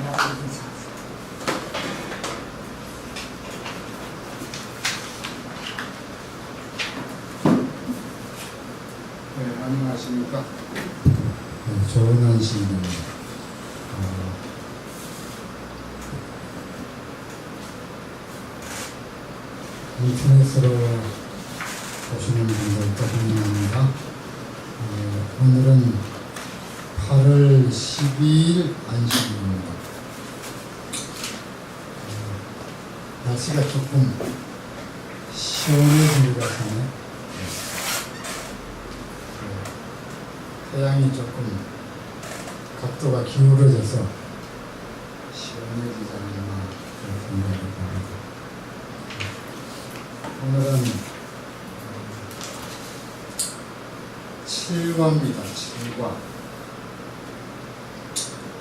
네, 안녕하십니까. 좋은 안식입니다. 인터넷으로 보시는 분들도 환영합니다. 오늘은 8월 12일 안식입니다. 날씨가 조금 시원해진 것 같네. 태양이 조금 각도가 기울어져서 시원해지지 않나 그런 생각이 듭니다. 오늘은 7과입니다. 7과.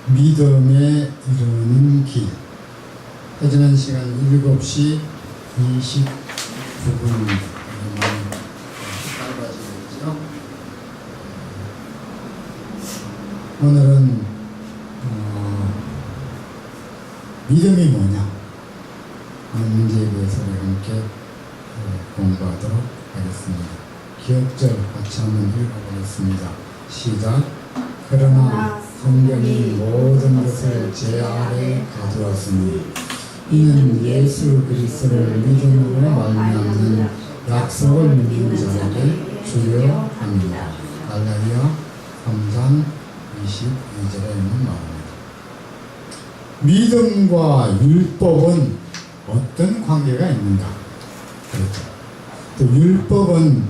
믿음에 이르는 길. 해지는 시간 7시 29분입니다. 짧아지고 있죠. 오늘은 믿음이 뭐냐 하는 문제에 대해서 함께 공부하도록 하겠습니다. 기억절 같이 한번 읽어보겠습니다. 시작. 그러나 성경이 모든 것을 제 아래 가두었으니 이는 예수 그리스도를 믿음으로 말미암는 약속을 믿는 자에게 주려 합니다. 갈라디아 3장 22절에 있는 말입니다. 믿음과 율법은 어떤 관계가 있는가? 그렇죠. 또 율법은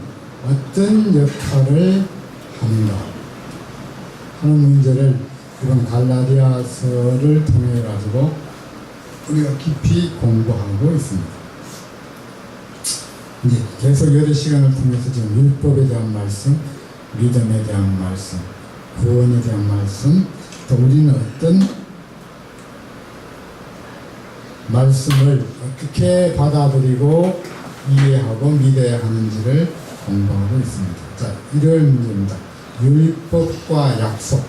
어떤 역할을 하는가 하는 문제를 이번 갈라디아서를 통해 가지고 우리가 깊이 공부하고 있습니다. 이제 계속 여러 시간을 통해서 지금 율법에 대한 말씀, 믿음에 대한 말씀, 구원에 대한 말씀, 또 우리는 어떤 말씀을 어떻게 받아들이고 이해하고 믿어야 하는지를 공부하고 있습니다. 자, 일요일 문제입니다. 율법과 약속.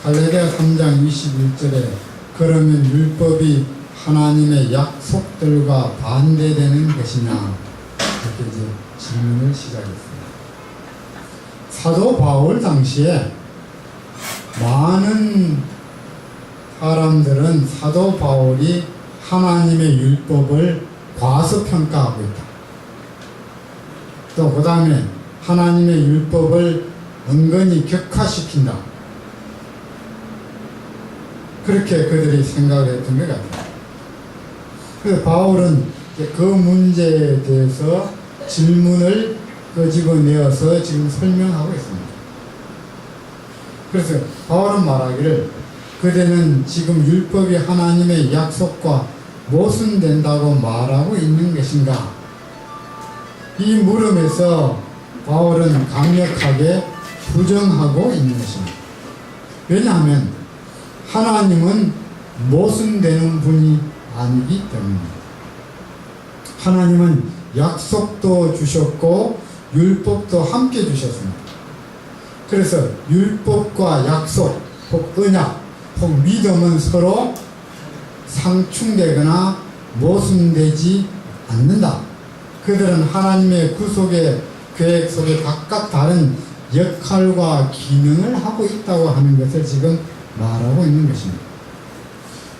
갈라디아 3장 21절에 그러면 율법이 하나님의 약속들과 반대되는 것이냐? 이렇게 이제 질문을 시작했습니다. 사도 바울 당시에 많은 사람들은 사도 바울이 하나님의 율법을 과소평가하고 있다. 또 그 다음에 하나님의 율법을 은근히 격화시킨다. 그렇게 그들이 생각을 했던 것 같아요. 그래서 바울은 그 문제에 대해서 질문을 끄집어내어서 지금 설명하고 있습니다. 그래서 바울은 말하기를 그대는 지금 율법이 하나님의 약속과 모순된다고 말하고 있는 것인가? 이 물음에서 바울은 강력하게 부정하고 있는 것입니다. 왜냐하면 하나님은 모순되는 분이 아니기 때문입니다. 하나님은 약속도 주셨고 율법도 함께 주셨습니다. 그래서 율법과 약속, 혹 언약, 혹 믿음은 서로 상충되거나 모순되지 않는다. 그들은 하나님의 구속의 계획 속에 각각 다른 역할과 기능을 하고 있다고 하는 것을 지금 말하고 있는 것입니다.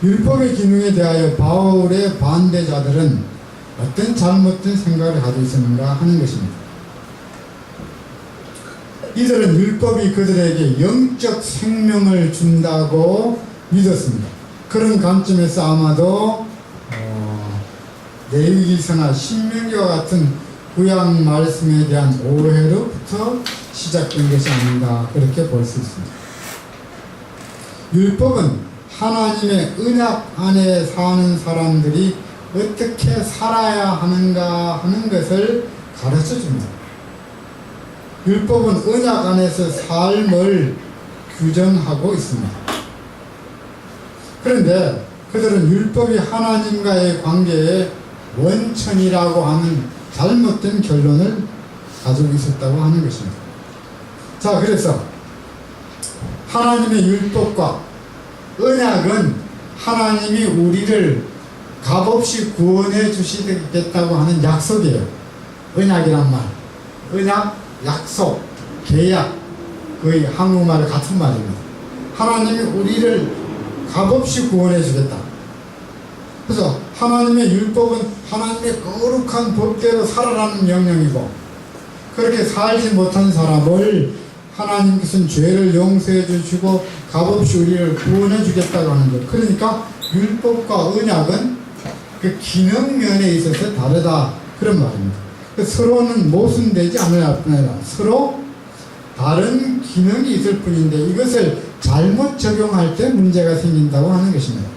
율법의 기능에 대하여 바울의 반대자들은 어떤 잘못된 생각을 가지고 있었는가 하는 것입니다. 이들은 율법이 그들에게 영적 생명을 준다고 믿었습니다. 그런 관점에서 아마도 레위기서나 신명기와 같은 구약 말씀에 대한 오해로부터 시작된 것이 아닌가 그렇게 볼 수 있습니다. 율법은 하나님의 언약 안에 사는 사람들이 어떻게 살아야 하는가 하는 것을 가르쳐 줍니다. 율법은 언약 안에서 삶을 규정하고 있습니다. 그런데 그들은 율법이 하나님과의 관계에 원천이라고 하는 잘못된 결론을 가지고 있었다고 하는 것입니다. 자, 그래서 하나님의 율법과 언약은 하나님이 우리를 값없이 구원해 주시겠다고 하는 약속이에요. 언약이란 말. 언약, 약속, 계약. 거의 한국말 같은 말입니다. 하나님이 우리를 값없이 구원해 주겠다. 그래서 하나님의 율법은 하나님의 거룩한 법대로 살아라는 명령이고, 그렇게 살지 못한 사람을 하나님께서는 죄를 용서해 주시고 값없이 우리를 구원해 주겠다고 하는 것. 그러니까 율법과 언약은 그 기능면에 있어서 다르다, 그런 말입니다. 서로는 모순되지 않을 뿐 아니라 서로 다른 기능이 있을 뿐인데 이것을 잘못 적용할 때 문제가 생긴다고 하는 것입니다.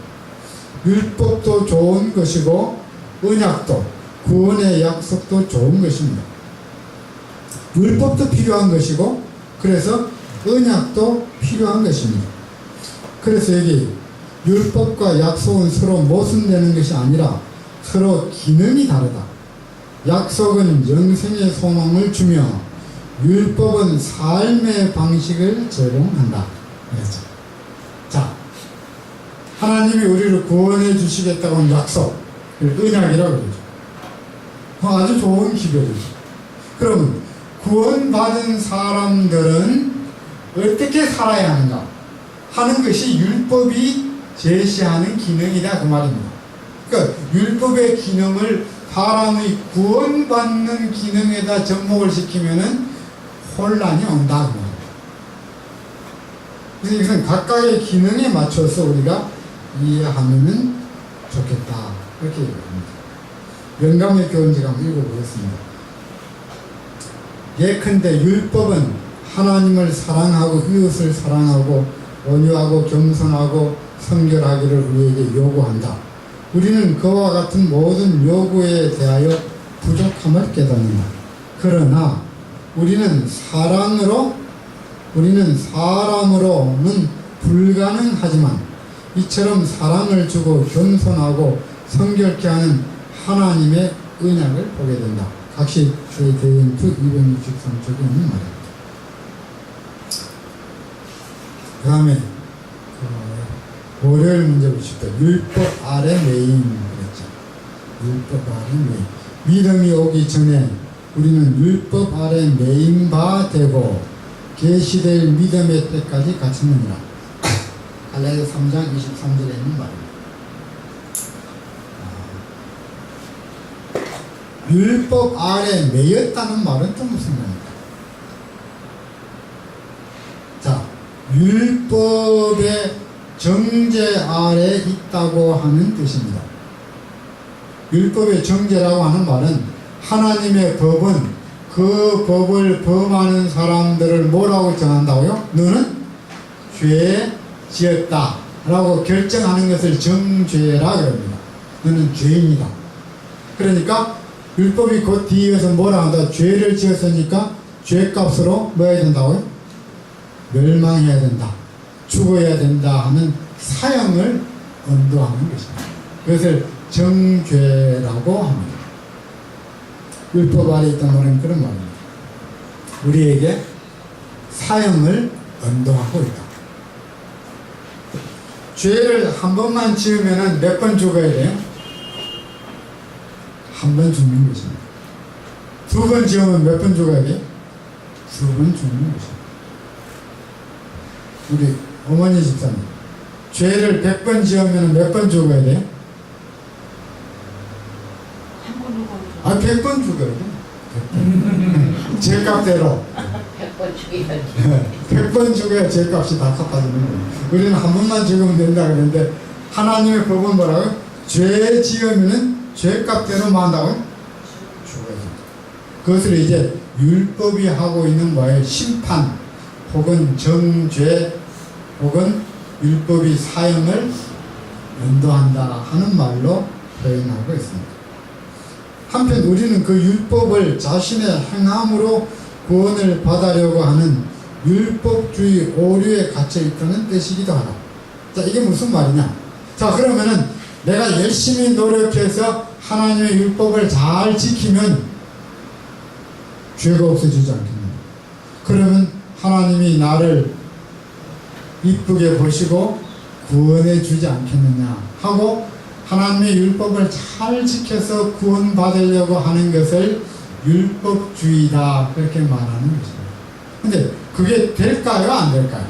율법도 좋은 것이고 언약도, 구원의 약속도 좋은 것입니다. 율법도 필요한 것이고 그래서 언약도 필요한 것입니다. 그래서 여기 율법과 약속은 서로 모순되는 것이 아니라 서로 기능이 다르다. 약속은 영생의 소망을 주며 율법은 삶의 방식을 제공한다. 그렇죠. 자, 하나님이 우리를 구원해 주시겠다고 하는 약속, 언약이라고 그러죠. 아주 좋은 기별이죠. 그럼 구원받은 사람들은 어떻게 살아야 하는가 하는 것이 율법이 제시하는 기능이다, 그 말입니다. 그러니까 율법의 기능을 사람의 구원받는 기능에다 접목을 시키면은 혼란이 온다, 그 말입니다. 그래서 이것은 각각의 기능에 맞춰서 우리가 이해하면은 좋겠다, 그렇게 얘기합니다. 영감의 교훈지를 한번 읽어보겠습니다. 예컨대 율법은 하나님을 사랑하고 이웃을 사랑하고 온유하고 겸손하고 성결하기를 우리에게 요구한다. 우리는 그와 같은 모든 요구에 대하여 부족함을 깨닫는다. 그러나 우리는 사람으로는 불가능하지만 이처럼 사랑을 주고 겸손하고 성결케 하는 하나님의 언약을 보게 된다. 각시 대인투 263쪽에 있는 말입니다. 그 다음에 월요일 문제 보십시오. 율법 아래 매임 그랬죠. 율법 아래 매임. 믿음이 오기 전에 우리는 율법 아래 매임 바 되고 계시될 믿음의 때까지 갇혔느니라. 갈라디아 3장 23절에 있는 말입니다. 율법 아래 매였다는 말은 또 무슨 말입니까? 자, 율법의 정죄 아래 있다고 하는 뜻입니다. 율법의 정죄라고 하는 말은 하나님의 법은 그 법을 범하는 사람들을 뭐라고 정한다고요? 너는 죄 지었다 라고 결정하는 것을 정죄라 그럽니다. 너는 죄인이다. 그러니까 율법이 곧 뒤에서 뭐라 한다? 죄를 지었으니까 죄값으로 뭐 해야 된다고요? 멸망해야 된다, 죽어야 된다 하는 사형을 언도하는 것입니다. 그것을 정죄라고 합니다. 율법 아래 있다는 말은 그런 말입니다. 우리에게 사형을 언도하고 있다. 죄를 한 번만 지으면 몇 번 죽어야 돼요? 한 번 죽는 것입니다. 두 번 지으면 몇 번 죽어야 돼요? 두 번 죽는 것입니다. 우리 어머니 집사님, 죄를 100번 지으면 몇 번 죽어야 돼요? 한 번 죽어요. 100번 죽어야 돼요. 100번. 죄값대로. 100번 죽여야지. 100번 죽어야 죄값이 다 갚아지는 거예요. 우리는 한 번만 죽으면 된다 그러는데 하나님의 법은 뭐라고요? 죄 지으면은 죄값대로 뭐 한다고요? 죽어야 된다. 그것을 이제 율법이 하고 있는 뭐예요? 심판 혹은 정죄 혹은 율법이 사형을 인도한다 하는 말로 표현하고 있습니다. 한편 우리는 그 율법을 자신의 행함으로 구원을 받으려고 하는 율법주의 오류에 갇혀 있다는 뜻이기도 하다. 자, 이게 무슨 말이냐? 자, 그러면은 내가 열심히 노력해서 하나님의 율법을 잘 지키면 죄가 없어지지 않겠는가? 그러면 하나님이 나를 이쁘게 보시고 구원해 주지 않겠느냐 하고 하나님의 율법을 잘 지켜서 구원받으려고 하는 것을 율법주의다 그렇게 말하는 것입니다. 근데 그게 될까요? 안 될까요?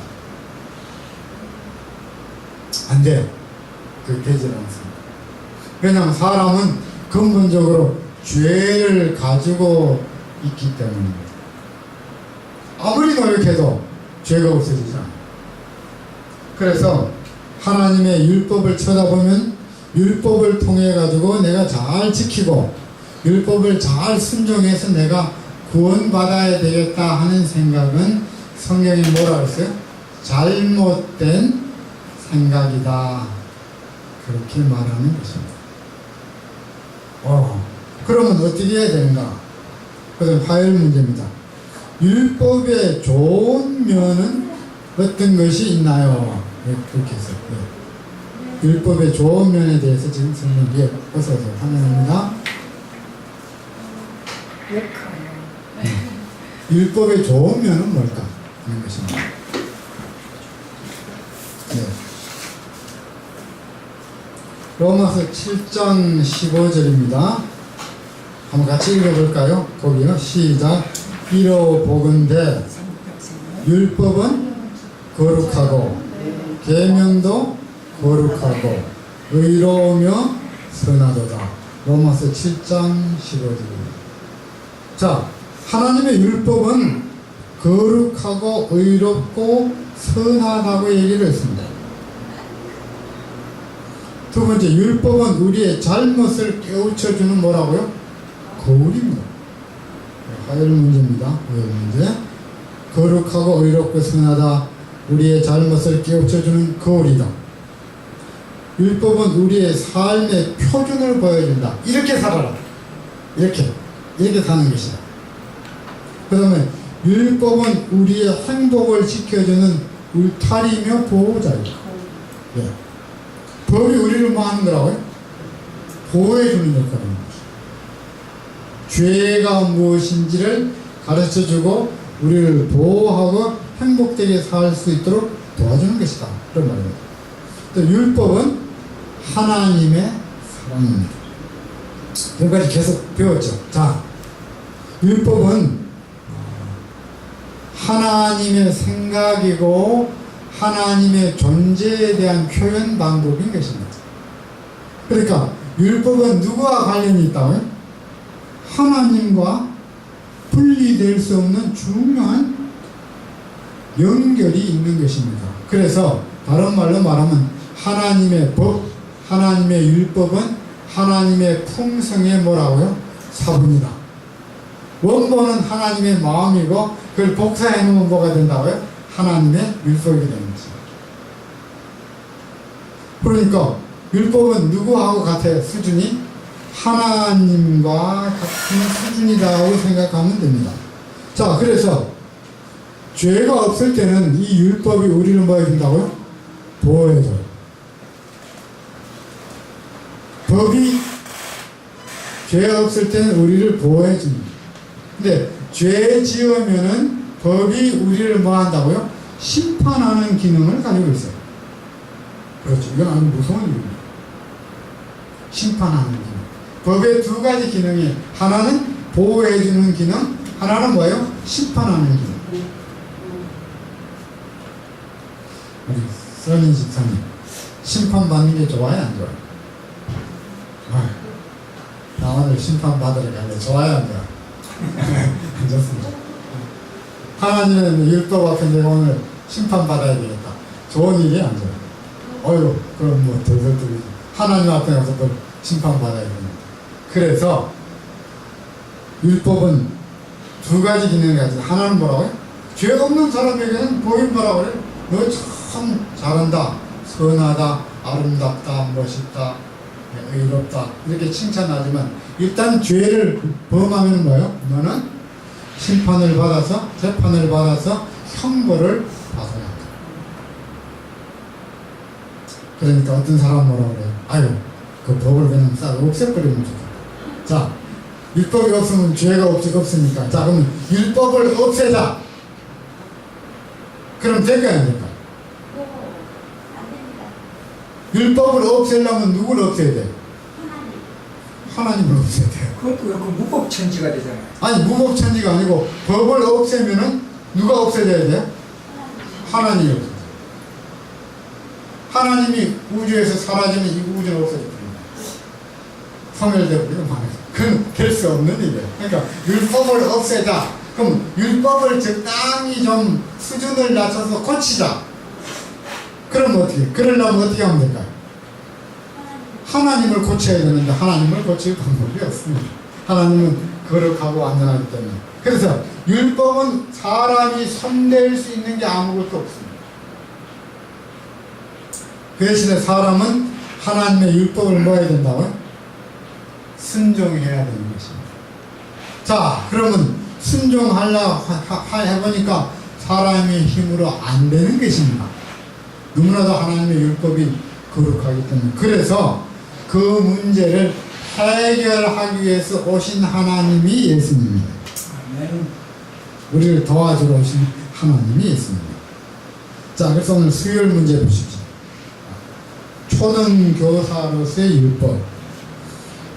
안 돼요. 그게 되지 않습니다. 왜냐하면 사람은 근본적으로 죄를 가지고 있기 때문입니다. 아무리 노력해도 죄가 없어지지 않아요. 그래서 하나님의 율법을 쳐다보면 율법을 통해 가지고 내가 잘 지키고 율법을 잘 순종해서 내가 구원받아야 되겠다 하는 생각은 성경이 뭐라 했어요? 잘못된 생각이다 그렇게 말하는 것입니다. 그러면 어떻게 해야 되는가? 그것은 화열 문제입니다. 율법의 좋은 면은 어떤 것이 있나요? 네, 그렇게 해서 율법의 좋은 면에 대해서 지금 설명해 어서 환영합니다. 율법의 좋은 면은 뭘까? 하는 것입니다. 네. 로마서 7장 15절입니다. 한번 같이 읽어볼까요? 거기요. 시작. 이러보건대 율법은 거룩하고 계명도 거룩하고 의로우며 선하도다. 로마서 7장 15절입니다. 자, 하나님의 율법은 거룩하고 의롭고 선하다고 얘기를 했습니다. 두 번째, 율법은 우리의 잘못을 깨우쳐주는 뭐라고요? 거울입니다. 화열 문제입니다. 화열 문제. 거룩하고 의롭고 선하다. 우리의 잘못을 깨우쳐주는 거울이다. 율법은 우리의 삶의 표준을 보여준다. 이렇게 살아라. 이렇게 사는 것이다. 그 다음에 율법은 우리의 행복을 지켜주는 울타리며 보호자이다. 예. 법이 우리를 뭐 하는 거라고요? 보호해주는 역할입니다. 죄가 무엇인지를 가르쳐주고 우리를 보호하고 행복되게 살 수 있도록 도와주는 것이다. 그런 말입니다. 또 율법은 하나님의 사랑입니다. 지금까지 계속 배웠죠. 자, 율법은 하나님의 생각이고 하나님의 존재에 대한 표현 방법인 것입니다. 그러니까 율법은 누구와 관련이 있다고요? 하나님과 분리될 수 없는 중요한 연결이 있는 것입니다. 그래서 다른 말로 말하면 하나님의 법, 하나님의 율법은 하나님의 품성의 뭐라고요? 사본이다. 원본은 하나님의 마음이고 그걸 복사해 놓으면 뭐가 된다고요? 하나님의 율법이 되는 것입니다. 그러니까 율법은 누구하고 같아요? 수준이? 하나님과 같은 수준이라고 생각하면 됩니다. 자, 그래서 죄가 없을 때는 이 율법이 우리를 뭐 해준다고요? 보호해줘요. 법이 죄가 없을 때는 우리를 보호해줍니다. 근데 죄 지으면은 법이 우리를 뭐 한다고요? 심판하는 기능을 가지고 있어요. 그렇죠. 이건 아주 무서운 일입니다. 심판하는 기능. 법의 두 가지 기능이 하나는 보호해주는 기능, 하나는 뭐예요? 심판하는 기능. 우리 써니 집사님, 심판받는 게 좋아요? 안 좋아요? 나 오늘 심판받으러 갈래. 좋아요? 안 좋아요? 안 좋습니다. 하나님의 율법 앞에 내가 오늘 심판받아야 되겠다. 좋은 일이 안 좋아요. 어휴, 그럼 뭐 덜덜덜 하나님 앞에 가서 또 심판받아야 됩니다. 그래서 율법은 두 가지 기능을 가지고 하나는 뭐라고요? 죄 없는 사람에게는 보인 뭐라고 그래요? 너 참 잘한다, 선하다, 아름답다, 멋있다, 의롭다 이렇게 칭찬하지만 일단 죄를 범하면 뭐예요? 너는 심판을 받아서 재판을 받아서 형벌을 받아야 한다. 그러니까 어떤 사람 뭐라고 그래요? 아유, 그 법을 그냥 싹 없애버리면 좋겠다. 자, 율법이 없으면 죄가 없으니까. 자, 그러면 율법을 없애자. 그럼 될까요, 안 될까요? 율법을 없애려면 누구를 없애야 돼? 하나님을 없애야 돼요. 그것도 그렇고 무법천지가 되잖아요. 아니 무법천지가 아니고 법을 없애면은 누가 없애져야 돼요? 하나님이 없애져. 하나님이 우주에서 사라지면 이 우주는 없어집니다. 소멸되고 이거 말해서 그건 될 수 없는 일이에요. 그러니까 율법을 없애자. 그럼 율법을 적당히 좀 수준을 낮춰서 고치자. 그럼 어떻게? 그러려면 어떻게 하면 될까요? 하나님을 고쳐야 되는데 하나님을 고칠 방법이 없습니다. 하나님은 거룩하고 완전하기 때문에. 그래서 율법은 사람이 손댈 수 있는 게 아무것도 없습니다. 그 대신에 사람은 하나님의 율법을 뭐 해야 된다고요? 순종해야 되는 것입니다. 자, 그러면 순종하려 해보니까 사람의 힘으로 안 되는 것입니다. 너무나도 하나님의 율법이 거룩하기 때문에. 그래서 그 문제를 해결하기 위해서 오신 하나님이 예수님입니다. 아멘. 우리를 도와주러 오신 하나님이 예수님입니다. 자, 그래서 오늘 수요일 문제 보십시오. 초등교사로서의 율법.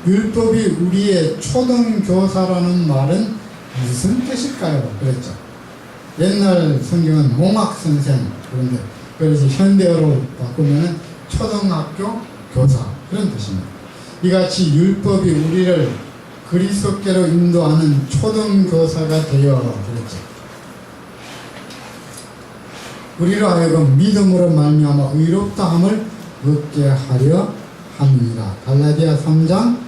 율법이 우리의 초등교사라는 말은 무슨 뜻일까요? 그랬죠. 옛날 성경은 몽학선생, 그런데 그래서 현대어로 바꾸면 초등학교 교사, 그런 뜻입니다. 이같이 율법이 우리를 그리스도께로 인도하는 초등교사가 되어 그랬죠. 우리로 하여금 믿음으로 말미암아 의롭다함을 얻게 하려 함이니라. 갈라디아 3장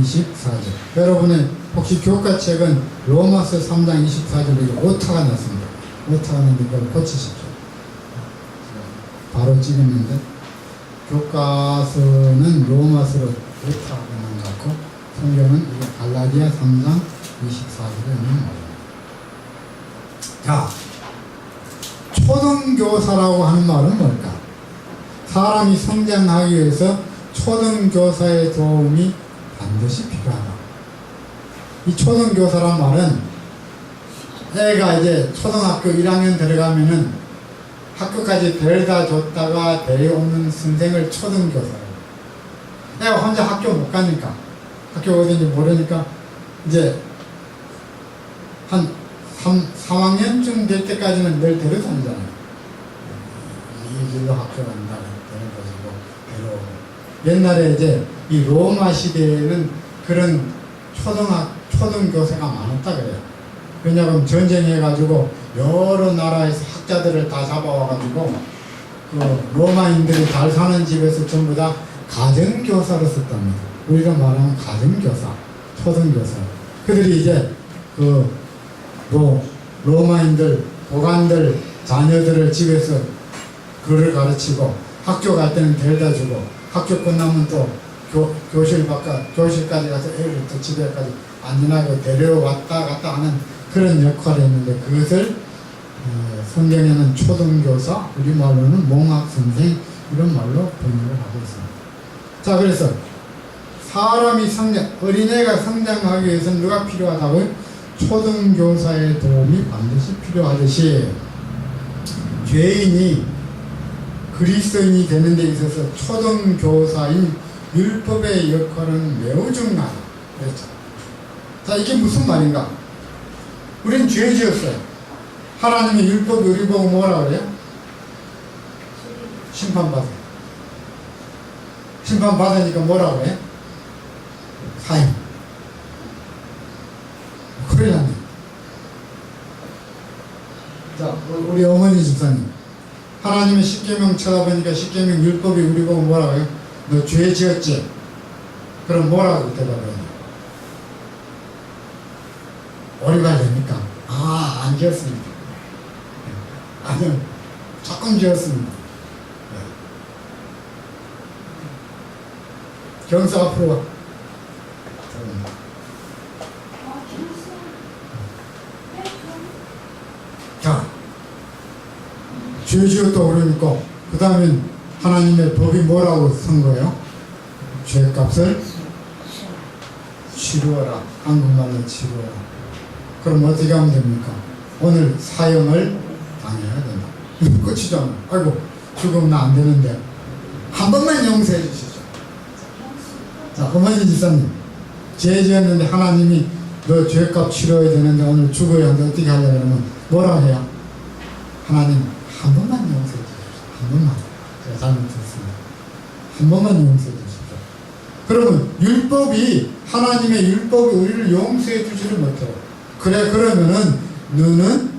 24절. 여러분의 혹시 교과책은 로마서 3장 24절에 오타가 났습니다. 오타가 났는데 그걸 고치십시오. 바로 찍었는데 교과서는 로마서로 오타가 난 것 같고 성경은 이게 갈라디아 3장 24절에 있는 말입니다. 자, 초등교사라고 하는 말은 뭘까? 사람이 성장하기 위해서 초등교사의 도움이 반드시 필요하다. 이 초등교사란 말은 애가 이제 초등학교 1학년 들어가면은 학교까지 데려다 줬다가 데려오는 선생을 초등교사라고. 애가 혼자 학교 못 가니까, 학교 어딘지 모르니까 이제 한 3학년쯤 될 때까지는 늘 데려다니잖아요. 이 길로 학교 간다. 옛날에 이제 이 로마 시대에는 그런 초등교사가 많았다 그래요. 왜냐하면 전쟁해가지고 여러 나라에서 학자들을 다 잡아와가지고 그 로마인들이 잘 사는 집에서 전부 다 가정교사로 썼답니다. 우리가 말하면 가정교사, 초등교사. 그들이 이제 그 로마인들, 보관들, 자녀들을 집에서 글을 가르치고 학교 갈 때는 데려다주고 학교 끝나면 또 교실까지 가서 애를 또 집에까지 안전하게 데려왔다 갔다 하는 그런 역할을 했는데 그것을 성경에는 초등교사, 우리말로는 몽학선생 이런 말로 번역을 하고 있습니다. 자, 그래서 사람이 어린애가 성장하기 위해서는 누가 필요하다고요? 초등교사의 도움이 반드시 필요하듯이 죄인이 그리스도인이 되는 데 있어서 초등교사인 율법의 역할은 매우 중요하다. 그렇죠. 자, 이게 무슨 말인가? 우린 죄 지었어요. 하나님의 율법이 우리 보고 뭐라 그래요? 심판받아요. 심판받으니까 뭐라 그래요? 사형. 큰일 났네. 자, 우리 어머니 집사님. 하나님의 십계명 쳐다보니까 십계명 율법이 우리 보고 뭐라고 해요? 너 죄 지었지? 그럼 뭐라고 대답해요? 오리발 됩니까? 안 지었습니다. 아니요, 조금 지었습니다. 경사 앞으로 와. 자, 죄 지었다고 그러니까 그 다음에 하나님의 법이 뭐라고 쓴 거예요? 죄값을 치루어라. 한국말로 치루어라. 그럼 어떻게 하면 됩니까? 오늘 사형을 당해야 된다. 이거 끝이잖아. 아이고 죽으면 나 안 되는데 한 번만 용서해 주시죠. 자, 어머니 집사님, 죄 지었는데 하나님이 너 죄값 치러야 되는데 오늘 죽어야 하는데 어떻게 하려고 그러면 뭐라 해요? 하나님 한 번만 용서해 주십시오. 한 번만. 제가 잘못했습니다. 한 번만 용서해 주십시오. 그러면 율법이, 하나님의 율법이 우리를 용서해 주지를 못해요. 그래, 그러면은 너는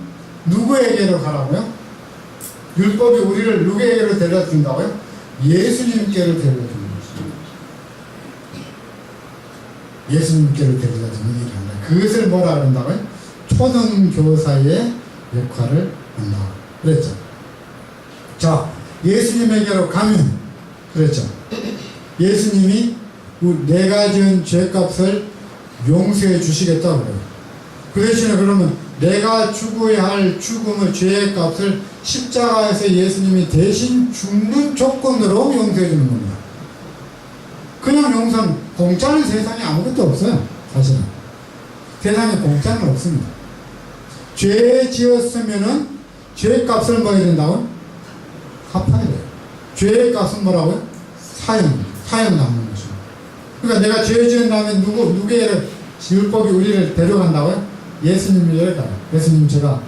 누구에게로 가라고요? 율법이 우리를 누구에게로 데려준다고요? 예수님께로 데려주는 것입니다. 예수님께로 데려다주는 일을 한다. 그것을 뭐라 그런다고요? 초등교사의 역할을 한다. 그랬죠. 자, 예수님에게로 가면, 그랬죠. 예수님이 내가 지은 죄값을 용서해 주시겠다고 그래요. 그 대신에 그러면 내가 죽어야 할 죽음의 죄의 값을 십자가에서 예수님이 대신 죽는 조건으로 용서해 주는 겁니다. 그냥 용서는, 공짜는 세상에 아무것도 없어요. 사실은 세상에 공짜는 없습니다. 죄 지었으면은 죄의 값을 뭐 해야 된다고요? 갚아야 돼요. 죄의 값은 뭐라고요? 사형 남는 것입니다. 그러니까 내가 죄 지은 다음에 누구의 율법이 우리를 데려간다고요? 예수님이 가요. 예수님, 제가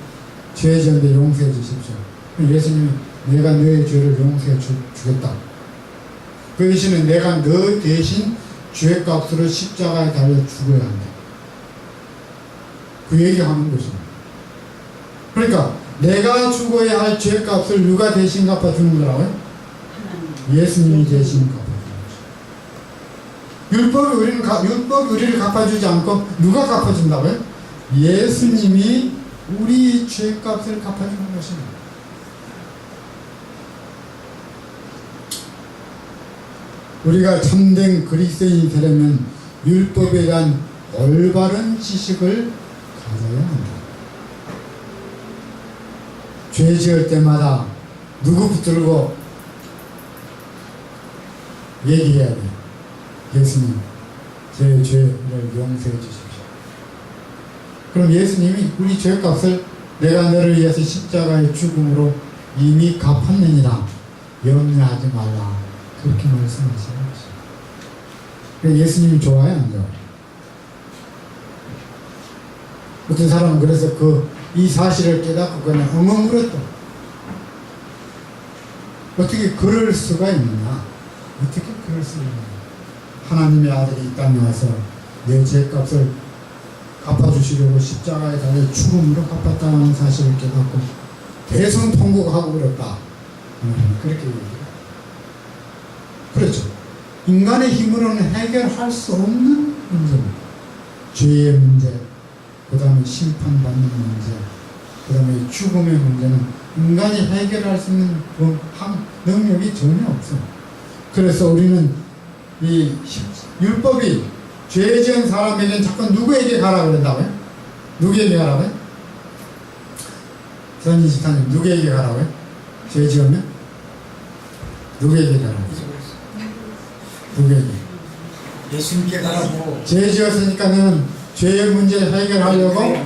죄 지었는데 용서해 주십시오. 예수님이 내가 너의 죄를 용서해 주겠다. 그 대신에 내가 너 대신 죄값으로 십자가에 달려 죽어야 한다. 그 얘기하는 것입니다. 그러니까 내가 죽어야 할 죄값을 누가 대신 갚아주는 거라고요? 예수님이 대신 갚아주는 것입니다. 율법이 우리를 갚아주지 않고 누가 갚아준다고요? 예수님이 우리 죄값을 갚아주는 것입니다. 우리가 참된 그리스도인이 되려면 율법에 대한 올바른 지식을 가져야 한다. 죄 지을 때마다 누구 붙들고 얘기해야 돼. 예수님, 제 죄를 용서해 주십시오. 그럼 예수님이 우리 죄값을 내가 너를 위해서 십자가의 죽음으로 이미 갚았느니라, 염려하지 말라, 그렇게 말씀하시는 것이죠. 예수님이 좋아요, 안 좋아요? 어떤 사람은 그래서 이 사실을 깨닫고 그냥 엉엉 울었다. 어떻게 그럴 수가 있느냐? 어떻게 그럴 수가 있느냐? 하나님의 아들이 이 땅에 와서 내 죄값을 갚아주시려고 십자가에 달려 죽음으로 갚았다는 사실을 깨닫고 대성통곡하고 그랬다. 그렇게 얘기해요. 그렇죠. 인간의 힘으로는 해결할 수 없는 문제입니다. 죄의 문제, 그 다음에 심판받는 문제, 그 다음에 죽음의 문제는 인간이 해결할 수 있는 능력이 전혀 없어요. 그래서 우리는 이 율법이 죄 지은 사람에게는 자꾸 누구에게 가라 그런다고요? 누구에게 가라고요? 선지식사님, 누구에게 가라고요? 죄 지으면? 누구에게 가라고요? 누구에게? 예수님께 가라고. 죄 지었으니까 너는 죄의 문제를 해결하려고,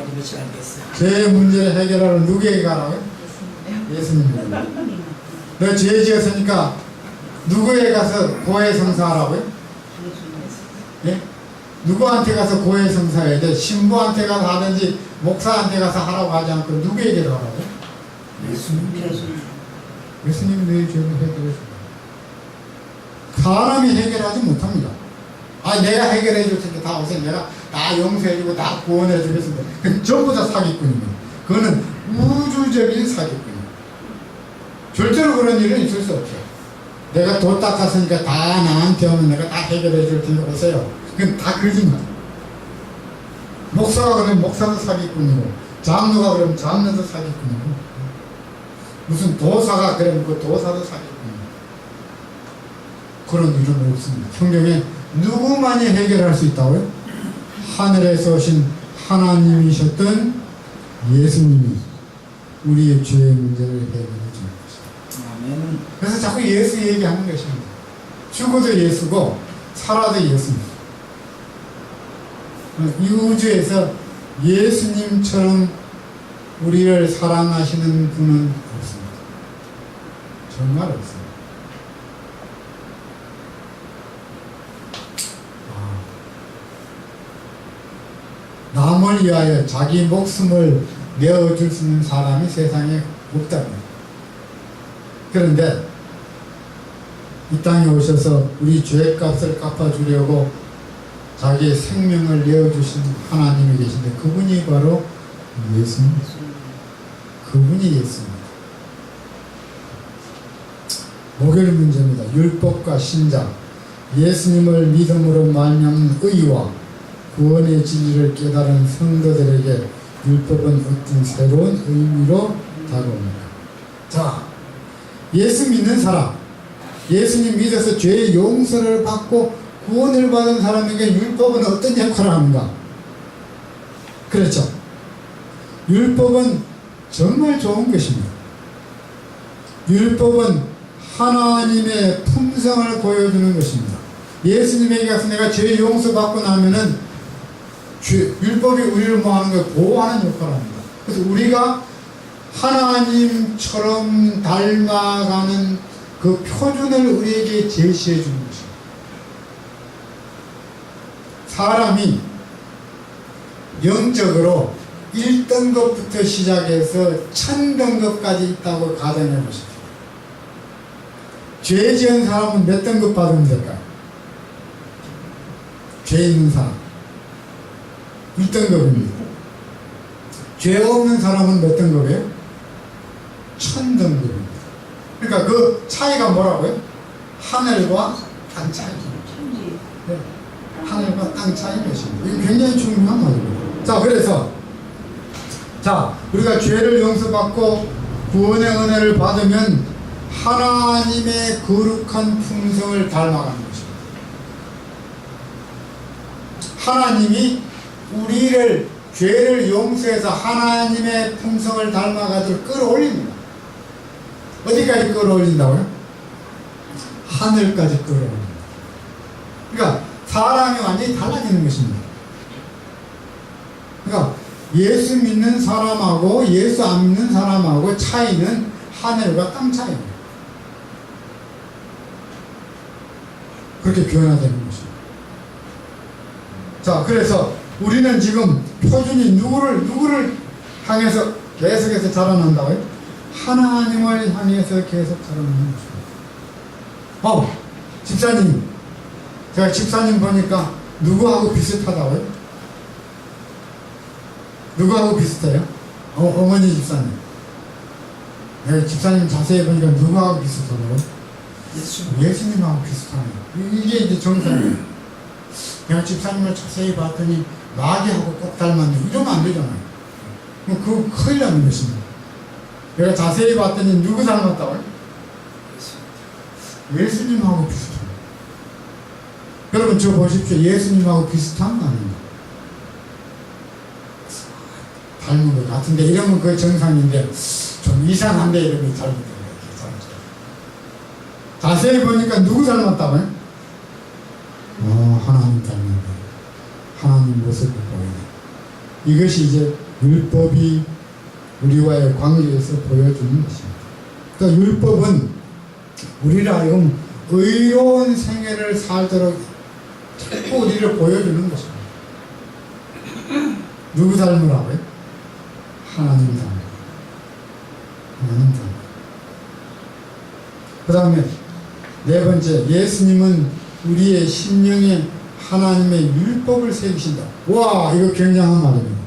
죄의 문제를 해결하러 누구에게 가라고요? 예수님에게. 너 죄 지었으니까 누구에게 가서 고해성사하라고요? 예? 누구한테 가서 고해성사해야 돼? 신부한테 가서 하든지 목사한테 가서 하라고 하지 않고 누구에게 가라고요? 예수님이 너의 죄를 해결해 줍니다. 사람이 해결하지 못합니다. 내가 해결해 줄 테니까 다 오세요. 내가 다 용서해 주고 다 구원해 주겠습니다. 전부 다 사기꾼입니다. 그거는 우주적인 사기꾼입니다. 절대로 그런 일은 있을 수 없어요. 내가 돈 닦았으니까 다 나한테 오면 내가 다 해결해 줄 테니까 오세요. 그건 다 거짓말. 목사가 그러면 목사도 사기꾼이고, 장로가 그러면 장로도 사기꾼이고, 무슨 도사가 그러면 그 도사도 사기꾼이고, 그런 일은 없습니다. 성경에 누구만이 해결할 수 있다고요? 하늘에서 오신 하나님이셨던 예수님이 우리의 죄의 문제를 해결해 주는 것입니다. 그래서 자꾸 예수 얘기하는 것입니다. 죽어도 예수고 살아도 예수입니다. 이 우주에서 예수님처럼 우리를 사랑하시는 분은 없습니다. 정말 없습니다. 남을 위하여 자기 목숨을 내어줄 수 있는 사람이 세상에 없다고요. 그런데 이 땅에 오셔서 우리 죄값을 갚아주려고 자기의 생명을 내어주신 하나님이 계신데 그분이 바로 예수님. 그분이 예수입니다. 목요일 문제입니다. 율법과 신자, 예수님을 믿음으로 말미암는 의와 구원의 진리를 깨달은 성도들에게 율법은 어떤 새로운 의미로 다가옵니까? 자, 예수 믿는 사람, 예수님 믿어서 죄의 용서를 받고 구원을 받은 사람에게 율법은 어떤 역할을 합니까? 그렇죠. 율법은 정말 좋은 것입니다. 율법은 하나님의 품성을 보여주는 것입니다. 예수님에게 가서 내가 죄 용서받고 나면은 율법이 우리를 뭐하는 거예요? 보호하는 역할을 합니다. 그래서 우리가 하나님처럼 닮아가는 그 표준을 우리에게 제시해 주는 것입니다. 사람이 영적으로 1등급부터 시작해서 1000등급까지 있다고 가정해 보십시오. 죄 지은 사람은 몇 등급 받으면 될까요? 죄 있는 사람 1등급입니다. 죄 없는 사람은 몇 등급이에요? 1000등급입니다. 그러니까 그 차이가 뭐라고요? 하늘과 땅 차이입니다. 네. 하늘과 땅 차이 것입니다. 이거 굉장히 중요한 말입니다. 자, 그래서 우리가 죄를 용서받고 구원의 은혜를 받으면 하나님의 거룩한 품성을 닮아가는 것입니다. 하나님이 우리를 죄를 용서해서 하나님의 품성을 닮아가도록 끌어올립니다. 어디까지 끌어올린다고요? 하늘까지 끌어올립니다. 그러니까 사람이 완전히 달라지는 것입니다. 그러니까 예수 믿는 사람하고 예수 안 믿는 사람하고 차이는 하늘과 땅 차이입니다. 그렇게 변화되는 것입니다. 자, 그래서 우리는 지금 표준이 누구를 향해서 계속해서 자라난다고요? 하나님을 향해서 계속 자라나는 것입니다. 집사님, 제가 집사님 보니까 누구하고 비슷하다고요? 누구하고 비슷해요? 어머니 집사님. 내가 집사님 자세히 보니까 누구하고 비슷하다고요? 예수님하고 비슷하네요. 이게 이제 정상이에요. 내가 집사님을 자세히 봤더니 마귀하고 꼭 닮았네. 이러면 안 되잖아요. 그거 큰일 나는 것입니다. 내가 자세히 봤더니 누구 닮았다고요? 예수님하고 비슷해요. 여러분 저 보십시오. 예수님하고 비슷한 거 아닙니까? 닮은 것 같은데 이러면 그게 정상인데 좀 이상한데 이러면 잘못돼요. 자세히 보니까 누구 닮았다고요? 하나님 닮는다. 하나님 모습을 보이네. 이것이 이제 율법이 우리와의 관계에서 보여주는 것입니다. 그러니까 율법은 우리를 하여금 의로운 생애를 살도록 자꾸 우리를 보여주는 것입니다. 누구 닮으라고요? 하나님 닮으라. 하나님 닮으라. 그 다음에 네 번째, 예수님은 우리의 심령에 하나님의 율법을 새기신다. 와, 이거 굉장한 말입니다.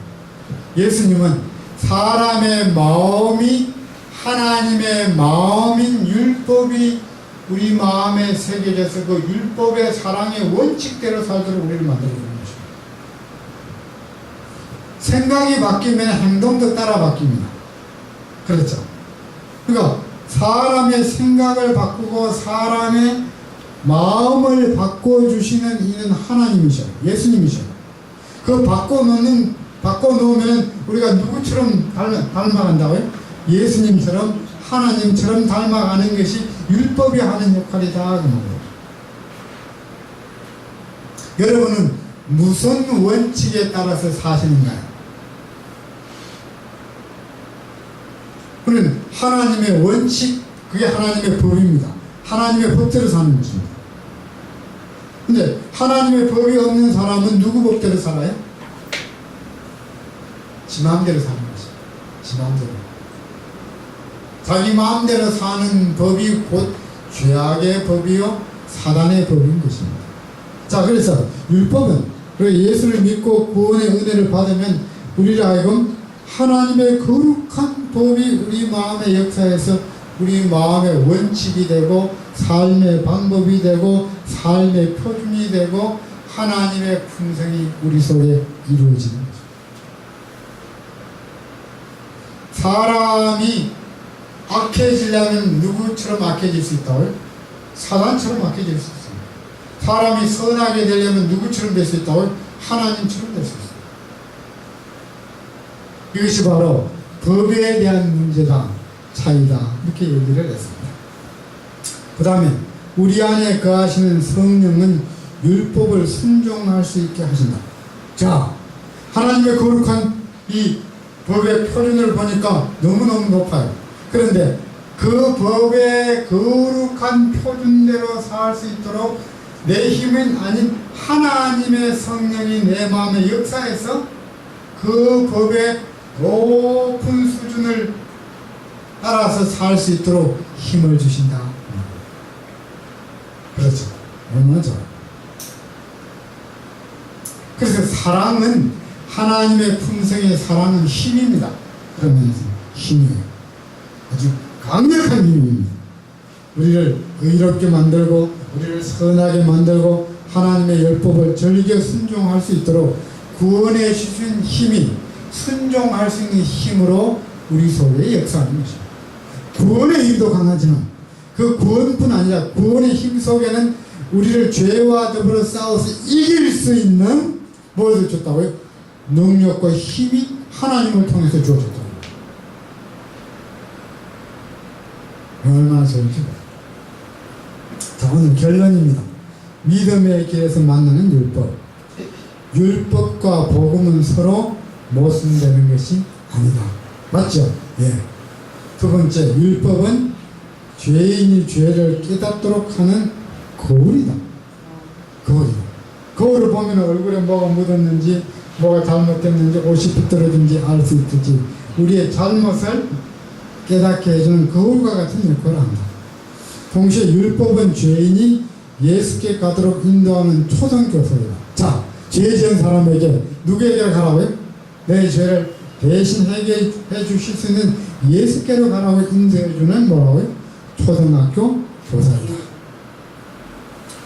예수님은 사람의 마음이 하나님의 마음인 율법이 우리 마음에 새겨져서 그 율법의 사랑의 원칙대로 살도록 우리를 만들어주는 것입니다. 생각이 바뀌면 행동도 따라 바뀝니다. 그렇죠? 그러니까 사람의 생각을 바꾸고 사람의 마음을 바꿔주시는 이는 하나님이셔. 예수님이셔. 그 바꿔놓으면 우리가 누구처럼 닮아간다고요? 예수님처럼 하나님처럼 닮아가는 것이 율법이 하는 역할이다. 그 말이에요. 여러분은 무슨 원칙에 따라서 사시는가요? 그는 하나님의 원칙, 그게 하나님의 법입니다. 하나님의 법대로 사는 것입니다. 근데 하나님의 법이 없는 사람은 누구 법대로 살아요? 지 마음대로 사는 것이. 지 마음대로. 자기 마음대로 사는 법이 곧 죄악의 법이요 사단의 법인 것입니다. 자, 그래서 율법은 그리고 예수를 믿고 구원의 은혜를 받으면 우리를 하여금 하나님의 거룩한 법이 우리 마음의 역사에서 우리 마음의 원칙이 되고 삶의 방법이 되고 삶의 표준이 되고 하나님의 품성이 우리 속에 이루어지는 거죠. 사람이 악해지려면 누구처럼 악해질 수 있다고요? 사단처럼 악해질 수 있습니다. 사람이 선하게 되려면 누구처럼 될 수 있다고요? 하나님처럼 될 수 있습니다. 이것이 바로 법에 대한 문제다, 차이다, 이렇게 얘기를 했습니다. 그 다음에 우리 안에 거하시는 성령은 율법을 순종할 수 있게 하신다. 자, 하나님의 거룩한 이 법의 표준을 보니까 너무너무 높아요. 그런데 그 법의 거룩한 표준대로 살 수 있도록 내 힘은 아닌 하나님의 성령이 내 마음의 역사에서 그 법의 높은 수준을 따라서 살 수 있도록 힘을 주신다. 그렇죠. 얼마나 좋아요. 그래서 사랑은 하나님의 품성의 사랑은 힘입니다. 그러면서 힘이에요. 아주 강력한 힘입니다. 우리를 의롭게 만들고 우리를 선하게 만들고 하나님의 율법을 즐겨 순종할 수 있도록 구원해 주신 힘이 순종할 수 있는 힘으로 우리 속에 역사하는 것입니다. 구원의 힘도 강하지만 그 구원뿐 아니라 구원의 힘 속에는 우리를 죄와 더불어 싸워서 이길 수 있는 무엇을 줬다고요? 능력과 힘이 하나님을 통해서 주어졌다고요. 얼마나 좋은지. 자, 오늘 결론입니다. 믿음의 길에서 만나는 율법. 율법과 복음은 서로 모순되는 것이 아니다. 맞죠? 예. 두 번째, 율법은 죄인이 죄를 깨닫도록 하는 거울이다. 거울이다. 거울을 보면 얼굴에 뭐가 묻었는지, 뭐가 잘못됐는지, 옷이 삐뚤어진지 알 수 있듯이 우리의 잘못을 깨닫게 해주는 거울과 같은 역할을 합니다. 동시에 율법은 죄인이 예수께 가도록 인도하는 초등교사이다. 자, 죄 지은 사람에게 누구에게 가라고요? 내 죄를 대신 해결해 주실 수 있는 예수께로 가라고 인도해 주는 뭐라고요? 초등학교 교사이다.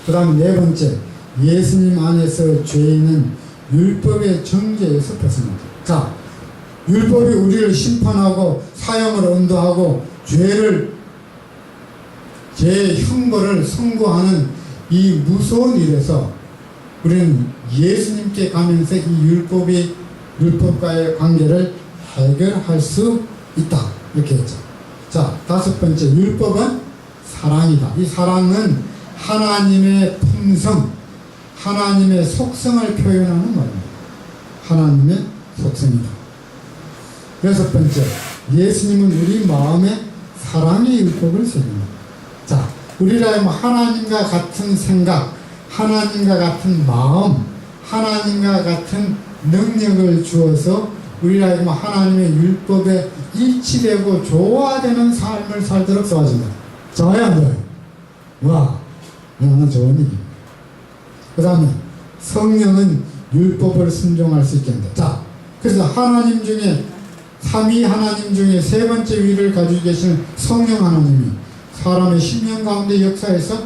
그 다음 네 번째, 예수님 안에서 죄인은 율법의 정죄에서 벗어납니다. 자, 율법이 우리를 심판하고 사형을 언도하고 죄의 형벌을 선고하는 이 무서운 일에서 우리는 예수님께 가면서 이 율법과의 관계를 해결할 수 있다. 이렇게 했죠. 자, 다섯 번째, 율법은 사랑이다. 이 사랑은 하나님의 품성, 하나님의 속성을 표현하는 말입니다. 하나님의 속성이다. 여섯 번째, 예수님은 우리 마음에 사랑의 율법을 새깁니다. 자, 우리라면 하나님과 같은 생각, 하나님과 같은 마음, 하나님과 같은 능력을 주어서 우리라면 하나님의 율법에 일치되고 조화되는 삶을 살도록 도와준다. 좋아요, 안 좋아요? 와, 너무 좋은 일입니다. 그 다음에 성령은 율법을 순종할 수 있게 한다. 자, 그래서 하나님 중에 삼위 하나님 중에 세 번째 위를 가지고 계시는 성령 하나님이 사람의 심령 가운데 역사에서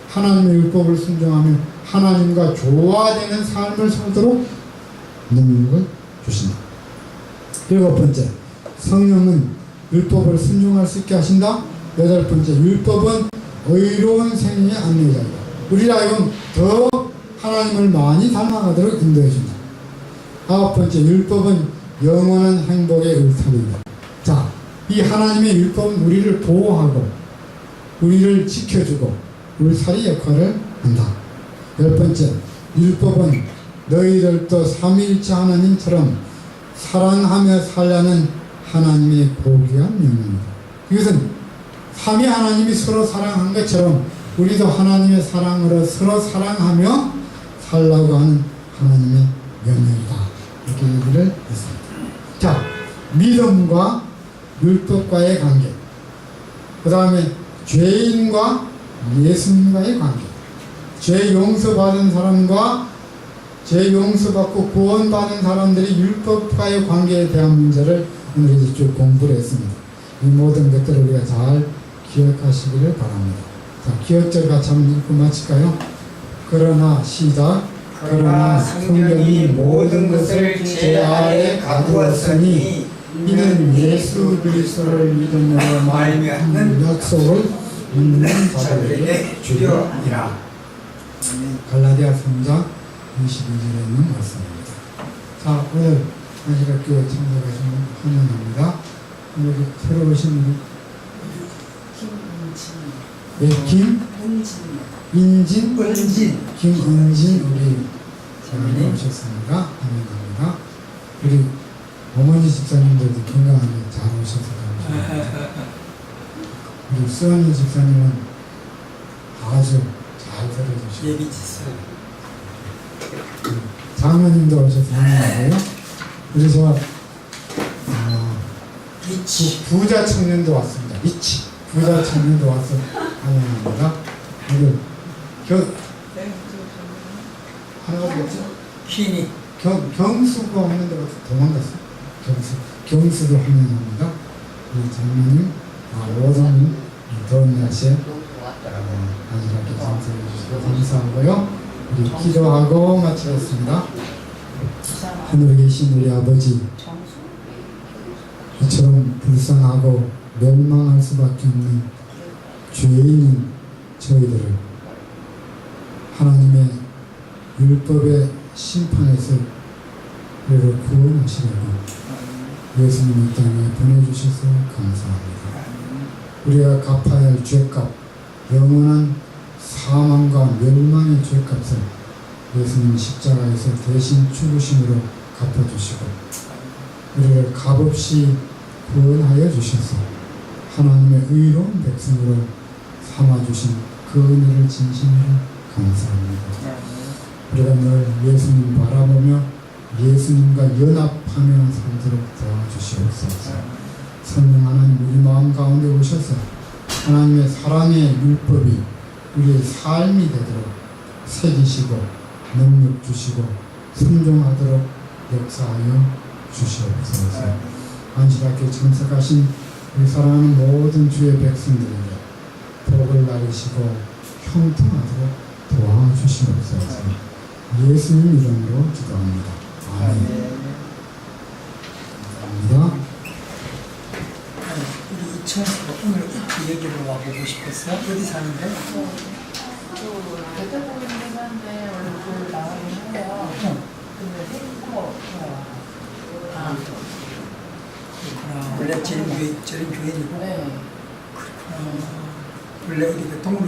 하나님의 율법을 순종하며 하나님과 조화되는 삶을 살도록 능력을 주신다. 일곱 번째, 성령은 율법을 순종할 수 있게 하신다. 여덟 번째, 율법은 의로운 생애의 안내자이다. 우리라 하여금 더 하나님을 많이 닮아가도록 인도해 준다. 아홉 번째, 율법은 영원한 행복의 울타리이다. 자, 이 하나님의 율법은 우리를 보호하고 우리를 지켜주고 울타리 역할을 한다. 열 번째, 율법은 너희들도 삼위일체 하나님처럼 사랑하며 살라는 하나님의 고귀한 명령이다. 이것은 삼위 하나님이 서로 사랑한 것처럼 우리도 하나님의 사랑으로 서로 사랑하며 살라고 하는 하나님의 명령이다. 이렇게 얘기를 했습니다. 자, 믿음과 율법과의 관계. 그 다음에 죄인과 예수님과의 관계. 죄 용서받은 사람과 죄 용서받고 구원받은 사람들이 율법과의 관계에 대한 문제를 오늘 이제 쭉 공부를 했습니다. 이 모든 것들을 우리가 잘 기억하시기를 바랍니다. 자, 기억절 같이 한번 읽고 마칠까요? 그러나 시작. 그러나 성령이 모든 것을 제 아래 가두었으니 이는 예수 그리스도를 믿음으로 말미암는 약속을 믿는 자들에게 주려니라. 갈라디아 3장 22절에 있는 말씀입니다. 자, 오늘 안식학교에 참석하신 분 환영합니다. 여기 새로 오신 분 김은진 우리 자매님 오셨습니다. 환영합니다. 우리 어머니 집사님들도 건강하게 잘 오셔서 감사합니다. 우리 수원이 집사님은 아주 잘 들어주시고 예비지수 장모님도 오셔서 환영하고요. 그래서 부자 청년도 왔습니다. 부자 청년도 와서 환영합니다. 오늘 하나가지였죠? 휘니 경수가 하는 데가 도망갔어. 경수도 환영합니다. 우리 장모님, 오성님, 더운 날씨에 안전하게 참석해 주시고 감사하고요. 우리 기도하고 마치겠습니다. 하늘에 계신 우리 아버지, 이처럼 불쌍하고 멸망할 수밖에 없는 죄인인 저희들을 하나님의 율법의 심판에서 우리를 구원하시려고 예수님이 땅에 보내주셔서 감사합니다. 우리가 갚아야 할 죄값, 영원한 사망과 멸망의 죄값을 예수님 십자가에서 대신 죽으심으로 갚아주시고 우리를 값없이 구원하여 주셔서 하나님의 의로운 백성으로 삼아주신 그 은혜를 진심으로 감사합니다. 우리가 늘 예수님 바라보며 예수님과 연합하며 살도록 도와주시옵소서. 성령 하나님 우리 마음 가운데 오셔서 하나님의 사랑의 율법이 우리의 삶이 되도록 새기시고 능력 주시고 순종하도록 역사하여 주시옵소서. 안식학교에 참석하신 우리 사랑하는 모든 주의 백성들에게 복을 나르시고 형통하도록 도와주시옵소서. 예수님 이름으로 기도합니다. 아멘. 감사합니다. 우리 이천에서 오늘 이 얘기로 와보고 싶었어. 어디 사는데? 대대보이는 데는데 원래 그 나가긴 해요. 근데 행거 그렇구나. 원래 저런 교회이고. 네. 그렇구나. 원래 어디 그 동물